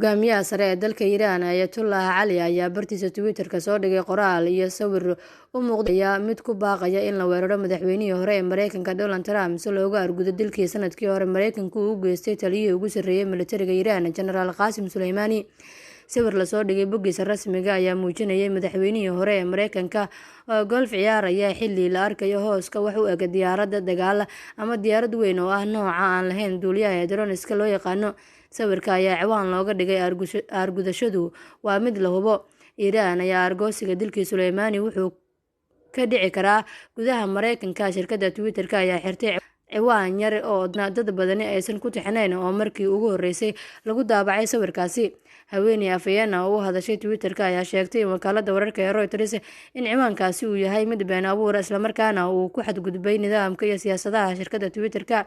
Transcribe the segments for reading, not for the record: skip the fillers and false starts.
Hogaamiyaha sare ee dalka Iiraan Ayatollah Ali ayaa bartiisa Twitter-ka soo dhigay qoraal iyo sawir u muuqda mid ku baaqaya in la weeraro madaxweynihii hore ee Mareykanka Donald Trump si looga argudo dilkii sanadkii hore Mareykanku u geystay taliyihii ugu sarreeyay militariga Iiraan Genaraal Qasem Soleimani. Sawir la soo dhigay boggiisa rasmiga ayaa muujinayay madaxweynihii hore ee Mareykanka oo golf ciyaaraya xilli la arkayo hooska wax u eg diyaaradda dagaal ama diyaarad weyn oo ah nooca aan lahayn duuliyaha ee drone-ska loo yaqaano. Sawirka ayaa ciwaan looga dhigay argudashadu waa mid la hubo. Iiraan ayaa argoosiga dilkii Soleimani wuxuu ka dhici karaa gudaha Mareykanka. Shirkadda Twitter-ka ayaa xirtay ciwaan yar oo dad badani aysan ku tixnayn oo markii ugu horeysay lagu daabacay sawirkaasi. Haweeney afhayeen u hadashay Twitter-ka ayaa sheegtay wakaaladda wararka ee Reuters in ciwaankaasi uu yahay mid been abuur isla markaana uu ku xadgudbay nidaamka iyo siyaasadaha shirkadda Twitter-ka.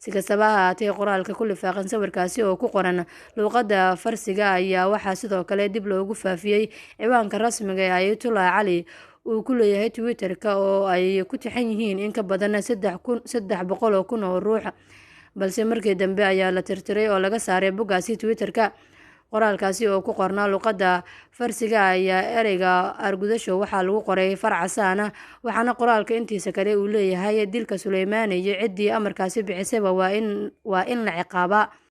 Si kastaba ha ahaatee, qoraalka ku lifaaqan sawirkaasi oo ku qoran luuqadda Farsiga ayaa waxaa sidoo kale dib loogu faafiyey ciwaanka rasmiga ee Ayatollah Ali uu ku leeyahay Twitter-ka oo ay ku tixan yihiin in ka badan 300,000 oo ruux, balse markii dambe ayaa la tirtiray oo laga saaray boggaasi Twitter-ka. Qoraalkaasi oo ku qornaa luuqadda Farsiga ayaa ereyga argudasho waxaa lagu qoray far casaan ah, waxaana qoraalka intiisa kale uu leeyahay dilka Soleimani iyo ciddii amarkaasi bixisayba waa in la ciqaabaa.